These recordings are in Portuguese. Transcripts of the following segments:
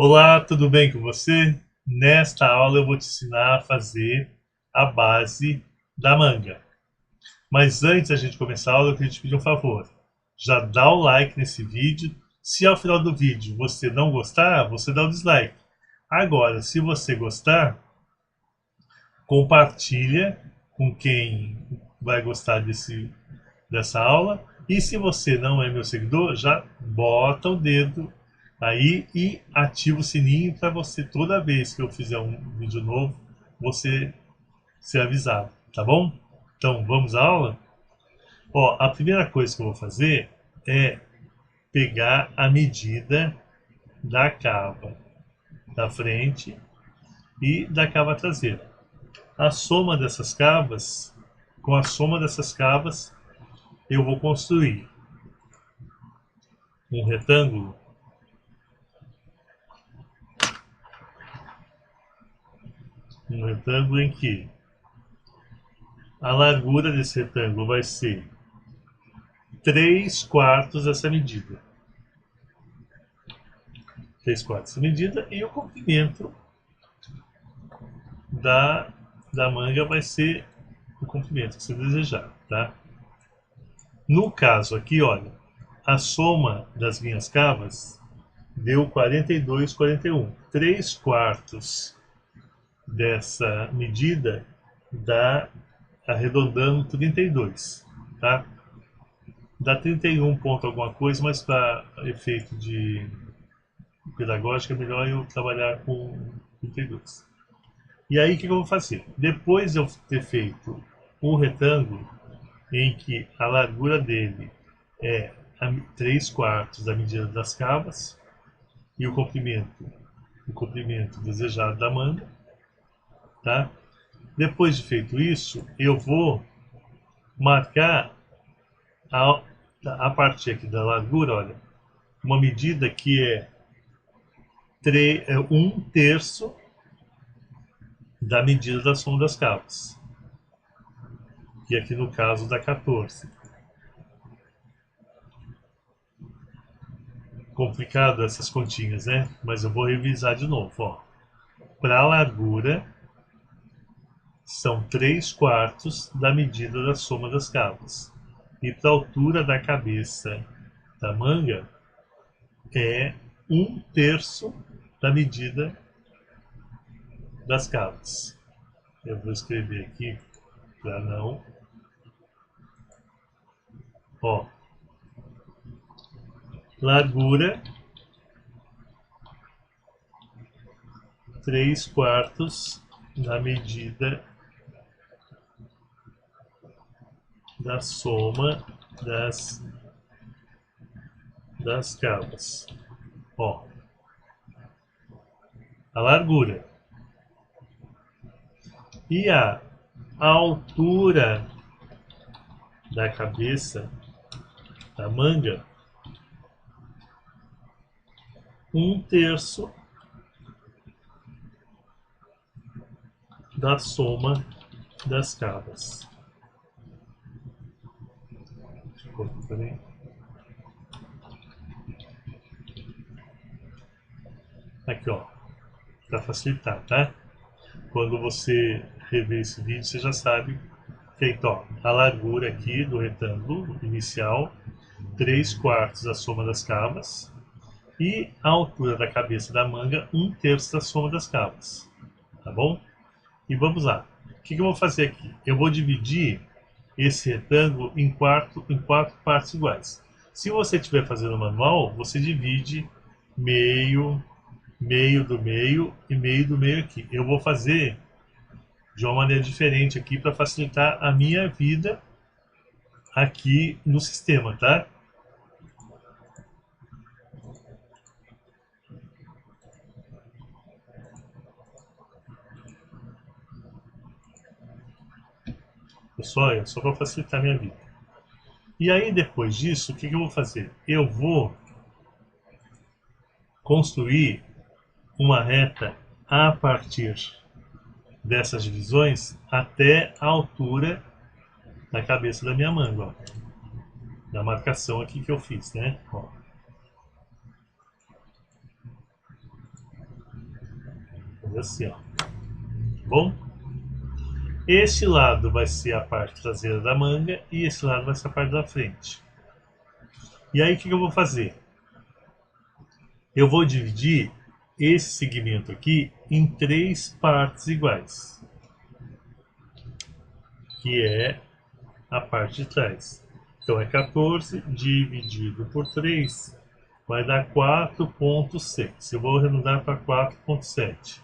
Olá, tudo bem com você? Nesta aula eu vou te ensinar a fazer a base da manga. Mas antes da gente começar a aula, eu queria te pedir um favor. Já dá o like nesse vídeo. Se ao final do vídeo você não gostar, você dá o dislike. Agora, se você gostar, compartilha com quem vai gostar dessa aula. E se você não é meu seguidor, já bota o dedo aí e ativa o sininho para você, toda vez que eu fizer um vídeo novo, você ser avisado, tá bom? Então, vamos à aula? Ó, a primeira coisa que eu vou fazer é pegar a medida da cava da frente e da cava traseira. A soma dessas cavas, com a soma dessas cavas, eu vou construir um retângulo em que a largura desse retângulo vai ser 3 quartos dessa medida. 3 quartos dessa medida e o comprimento da, da manga vai ser o comprimento que você desejar, tá? No caso aqui, olha, a soma das minhas cavas deu 42, 41. 3 quartos dessa medida dá, arredondando, 32, tá? Dá 31 ponto alguma coisa, mas para efeito de pedagógica é melhor eu trabalhar com 32. E aí o que eu vou fazer? Depois de eu ter feito um retângulo em que a largura dele é 3 quartos da medida das cavas e o comprimento desejado da manga, tá? Depois de feito isso, eu vou marcar a, a partir aqui da largura, olha, uma medida que é 1/3 da medida da soma das cavas. E aqui no caso dá 14. Complicado essas continhas, né? Mas eu vou revisar de novo, ó. Para a largura, são 3 quartos da medida da soma das cavas. E para a altura da cabeça da manga, é 1/3 da medida das cavas. Eu vou escrever aqui para não. Ó, largura 3 quartos da medida da soma das cavas. Ó, a largura. E a altura da cabeça da manga, 1/3 da soma das cavas. Ficou tudo bem? Aqui, ó, para facilitar, tá? Quando você rever esse vídeo, você já sabe feito, ó, a largura aqui do retângulo inicial, 3 quartos da soma das cavas, e a altura da cabeça da manga, 1/3 da soma das cavas, tá bom? E vamos lá. O que eu vou fazer aqui? Eu vou dividir esse retângulo em quatro partes iguais. Se você estiver fazendo manual, você divide meio, meio do meio e meio do meio aqui. Eu vou fazer de uma maneira diferente aqui para facilitar a minha vida aqui no sistema, tá? Pessoal, é só para facilitar a minha vida. E aí, depois disso, o que eu vou fazer? Eu vou construir uma reta a partir dessas divisões até a altura da cabeça da minha manga, ó, da marcação aqui que eu fiz, né? Ó. fazer assim, ó. Tá bom? Este lado vai ser a parte traseira da manga e esse lado vai ser a parte da frente. E aí o que eu vou fazer? Eu vou dividir esse segmento aqui em 3 partes iguais, que é a parte de trás. Então é 14 dividido por 3 vai dar 4,6. Eu vou arredondar para 4,7.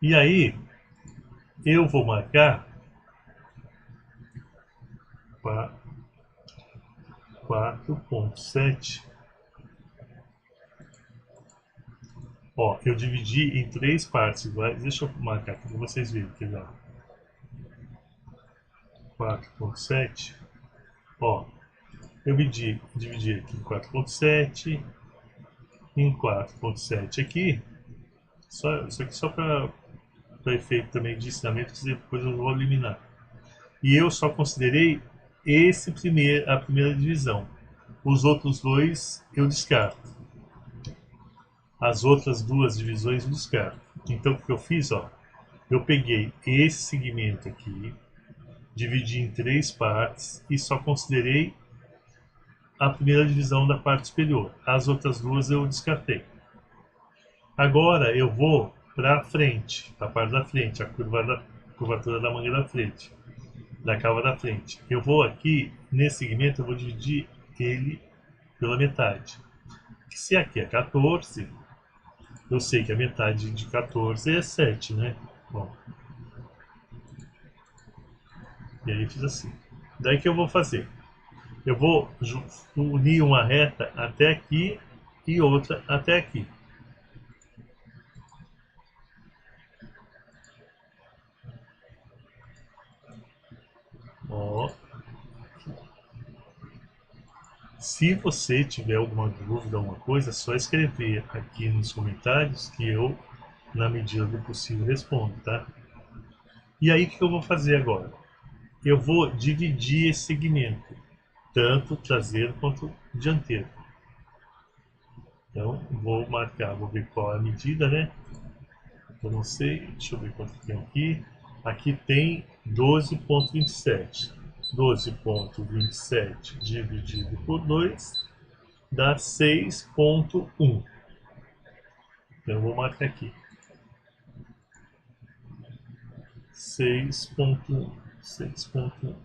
E aí eu vou marcar 4,7. Ó, eu dividi em 3 partes iguais. Deixa eu marcar aqui para vocês verem. Quer ver? 4,7. Ó, eu dividi aqui em 4,7, em 4,7 aqui. Isso aqui só para efeito também de ensinamento, que depois eu vou eliminar. E eu só considerei a primeira divisão. Os outros dois eu descarto. As outras duas divisões eu descarto. Então o que eu fiz? Ó, eu peguei esse segmento aqui, dividi em 3 partes e só considerei a primeira divisão da parte superior. As outras duas eu descartei. Agora eu vou para frente, para a parte da frente, a curvatura da manga da frente, da cava da frente. Eu vou aqui, nesse segmento, eu vou dividir ele pela metade. Se aqui é 14, eu sei que a metade de 14 é 7, né? Bom, e aí eu fiz assim. Daí que eu vou fazer? Eu vou unir uma reta até aqui e outra até aqui. Ó. Se você tiver alguma dúvida, alguma coisa, é só escrever aqui nos comentários que eu, na medida do possível, respondo, tá? E aí o que eu vou fazer agora? Eu vou dividir esse segmento, tanto traseiro quanto dianteiro. Então, vou marcar, vou ver qual é a medida, né? Eu não sei, deixa eu ver quanto tem aqui. Aqui tem 12,27. 12,27 dividido por 2 dá 6,1. Então eu vou marcar aqui. 6,1. 6,1.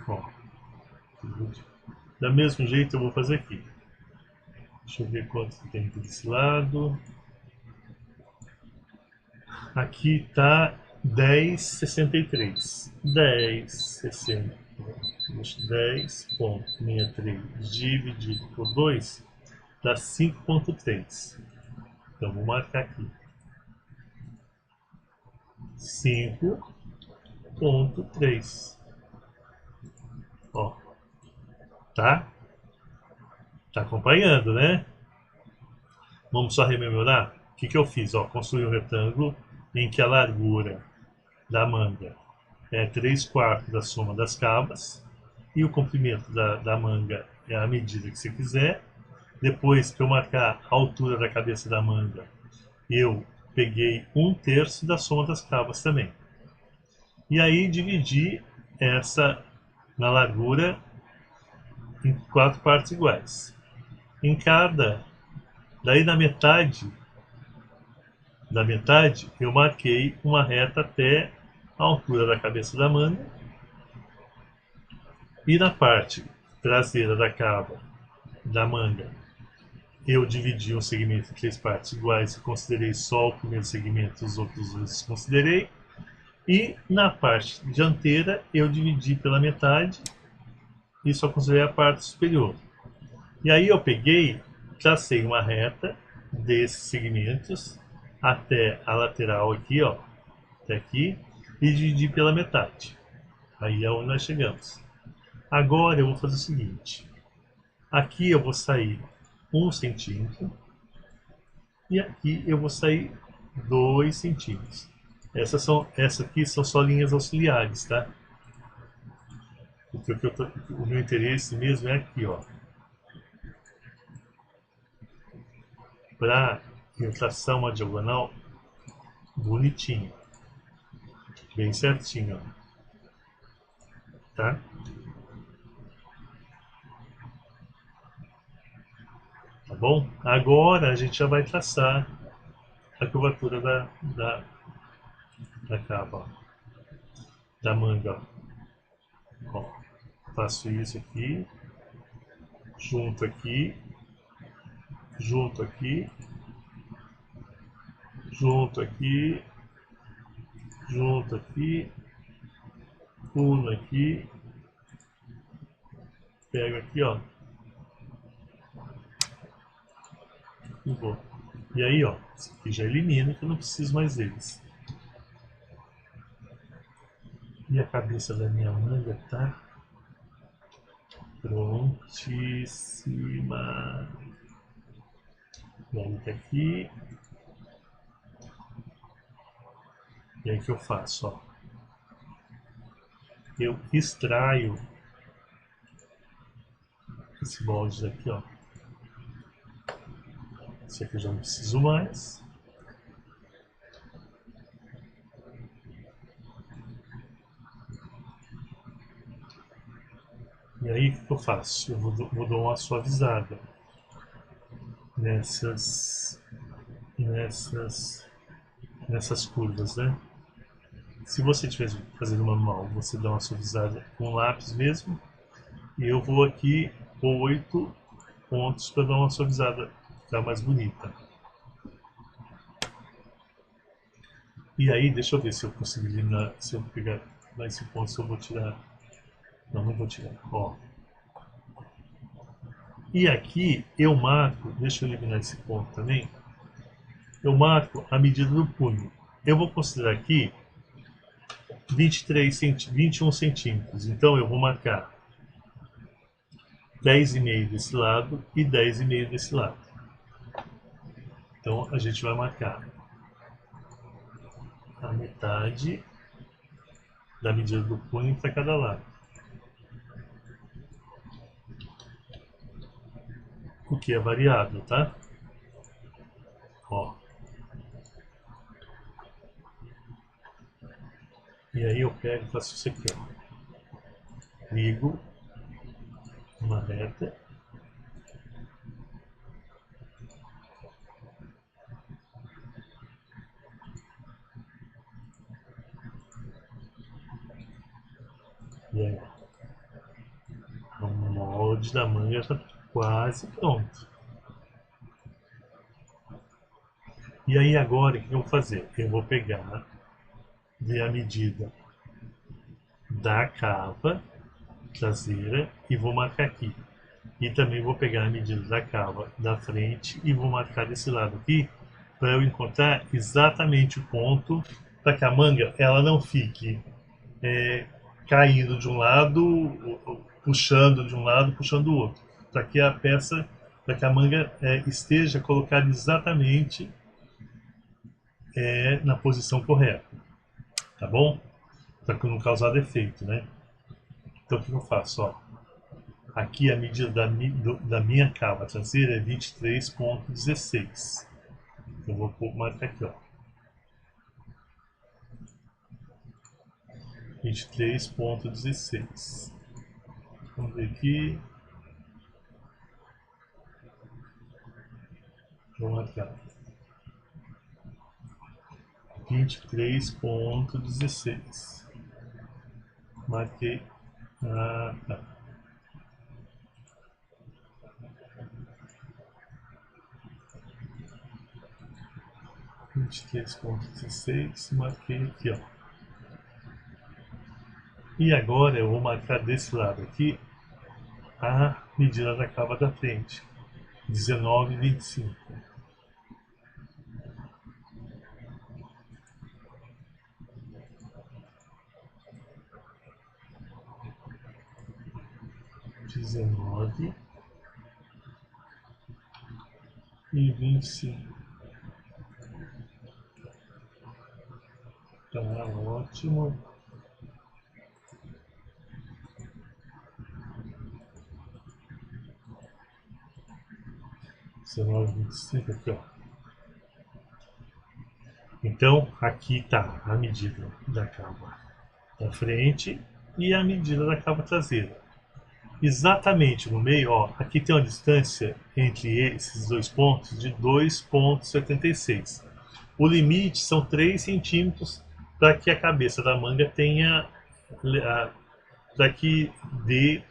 Ó. Da mesmo jeito eu vou fazer aqui. Deixa eu ver quanto tem aqui desse lado. Aqui tá 10,63. 10,63 dividido por 2 dá 5,3. Então vou marcar aqui. 5,3. Ó. Tá? Tá acompanhando, né? Vamos só rememorar? O que eu fiz? Ó, construí um retângulo em que a largura da manga é 3/4 da soma das cavas e o comprimento da manga é a medida que você quiser. Depois, para eu marcar a altura da cabeça da manga, eu peguei 1/3 da soma das cavas também. E aí dividi essa na largura em 4 partes iguais. Em cada, daí na metade da metade, eu marquei uma reta até a altura da cabeça da manga. E na parte traseira da cava da manga, eu dividi um segmento em 3 partes iguais e considerei só o primeiro segmento, os outros eu desconsiderei. E na parte dianteira, eu dividi pela metade e só considerei a parte superior. E aí eu peguei, tracei uma reta desses segmentos até a lateral aqui, ó, até aqui, e dividi pela metade. Aí é onde nós chegamos. Agora eu vou fazer o seguinte. Aqui eu vou sair 1 centímetro e aqui eu vou sair 2 centímetros. Essas aqui são só linhas auxiliares, tá? Porque o meu interesse mesmo é aqui, ó. para eu traçar uma diagonal bonitinha, bem certinho, tá? Tá bom? Agora a gente já vai traçar a curvatura da capa, ó, da manga. Ó, faço isso aqui, junto aqui, junto aqui, junto aqui, junto aqui, pulo aqui, pego aqui, ó, e vou. E aí, ó, isso aqui já elimina, que eu não preciso mais deles. E a cabeça da minha manga tá prontíssima. E aí tá aqui. E aí que eu faço, ó. Eu extraio esse molde daqui, ó. Esse aqui eu já não preciso mais. E aí o que eu faço? Eu vou dar uma suavizada nessas, nessas curvas, né? Se você estiver fazendo manual, você dá uma suavizada com lápis mesmo. E eu vou aqui 8 pontos para dar uma suavizada, ficar mais bonita. E aí, deixa eu ver se eu consigo eliminar, se eu pegar mais esse ponto, se eu vou tirar. Não, não vou tirar. Ó. E aqui eu marco, deixa eu eliminar esse ponto também. Eu marco a medida do punho. Eu vou considerar aqui 21 centímetros. Então eu vou marcar 10,5 desse lado e 10,5 desse lado. Então a gente vai marcar a metade da medida do punho para cada lado. O que é variável, tá? Ó. E aí eu pego e faço isso aqui, ó. Ligo uma reta. E aí, ó. O molde da manga já está quase pronto. E aí agora o que eu vou fazer? Eu vou pegar, ver a medida da cava traseira e vou marcar aqui. E também vou pegar a medida da cava da frente e vou marcar desse lado aqui para eu encontrar exatamente o ponto para que a manga ela não fique caindo de um lado, puxando de um lado, puxando do outro. Para que a peça, para que a manga esteja colocada exatamente na posição correta, tá bom? Para não causar defeito, né? Então o que eu faço? Ó, aqui a medida da minha cava traseira é 23,16. Eu vou marcar aqui, ó. 23,16. Vamos ver aqui. Vou marcar 23,16. Marquei. Ah, tá. 23,16. Marquei aqui, ó. E agora eu vou marcar desse lado aqui a medida da cava da frente. 19,25. Dezenove e 25. Tá ótimo. 19, 25 aqui, ó. Então, aqui está a medida da cava da frente e a medida da cava traseira. Exatamente no meio, ó, aqui tem uma distância entre esses dois pontos de 2,76. O limite são 3 centímetros para que a cabeça da manga tenha, para que dê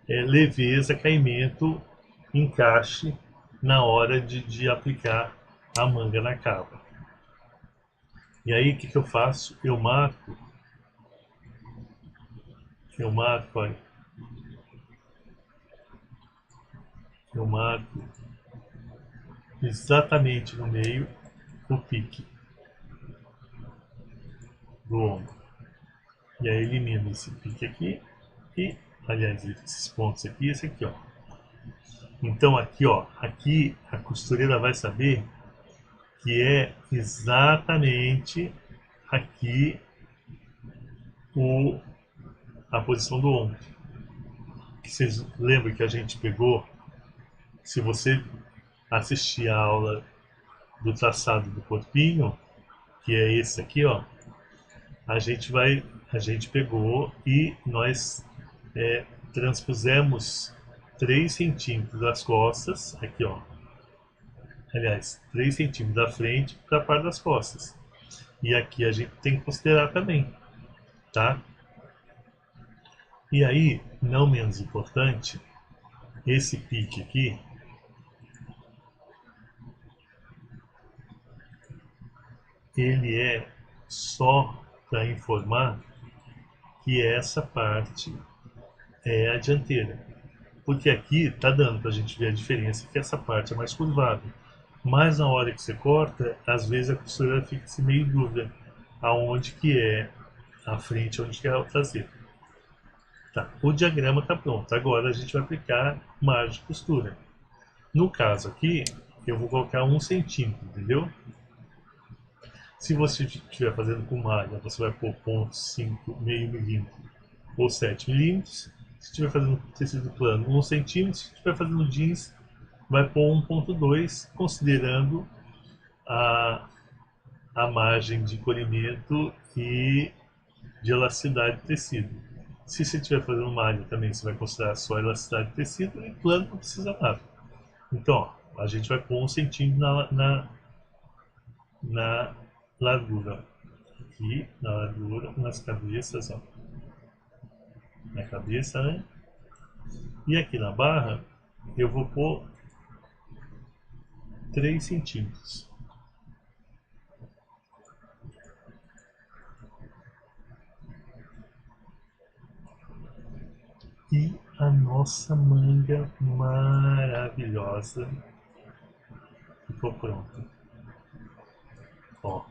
leveza, caimento, encaixe na hora de aplicar a manga na cava. E aí o que eu faço? Eu marco, olha, eu marco exatamente no meio o pique do ombro. E aí elimino esse pique aqui e, aliás, esses pontos aqui e esse aqui, ó. Então aqui, ó, aqui a costureira vai saber que é exatamente aqui a posição do ombro. Que vocês lembram que a gente pegou? Se você assistir a aula do traçado do corpinho, que é esse aqui, ó, a gente pegou e nós transpusemos 3 centímetros das costas, aqui, ó, aliás, 3 centímetros da frente para a parte das costas. E aqui a gente tem que considerar também, tá? E aí, não menos importante, esse pique aqui, ele é só para informar que essa parte é a dianteira. Porque aqui está dando para a gente ver a diferença, que essa parte é mais curvada. Mas na hora que você corta, às vezes a costureira fica assim meio dúvida aonde que é a frente, onde que é o traseiro. Tá, o diagrama está pronto. Agora a gente vai aplicar margem de costura. No caso aqui, eu vou colocar 1 centímetro, entendeu? Se você estiver fazendo com malha, você vai pôr 0,5, meio milímetro ou 7 milímetros. Se estiver fazendo tecido plano, 1 centímetro. Se estiver fazendo jeans, vai pôr 1,2, considerando a margem de colhimento e de elasticidade do tecido. Se você estiver fazendo malha também, você vai considerar só a elasticidade do tecido, e plano não precisa nada. Então, ó, a gente vai pôr 1 centímetro na largura. Aqui, na largura, nas cabeças, ó. Na cabeça, né? E aqui na barra, eu vou pôr 3 centímetros. E a nossa manga maravilhosa ficou pronta. Ó,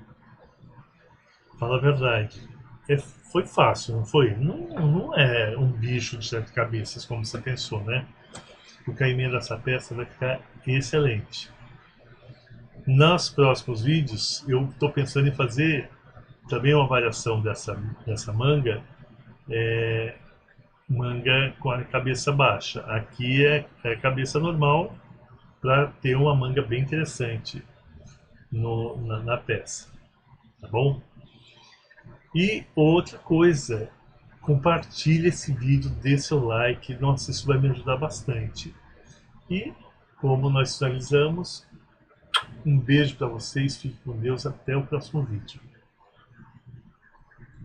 fala a verdade, foi fácil, não foi? Não é um bicho de 7 cabeças como você pensou, né? O caimento dessa peça vai ficar excelente. Nos próximos vídeos eu estou pensando em fazer também uma variação dessa manga, manga com a cabeça baixa. Aqui é cabeça normal, para ter uma manga bem interessante na peça, tá bom? E outra coisa, compartilhe esse vídeo, dê seu like, nossa, isso vai me ajudar bastante. E como nós finalizamos, um beijo para vocês, fiquem com Deus, até o próximo vídeo.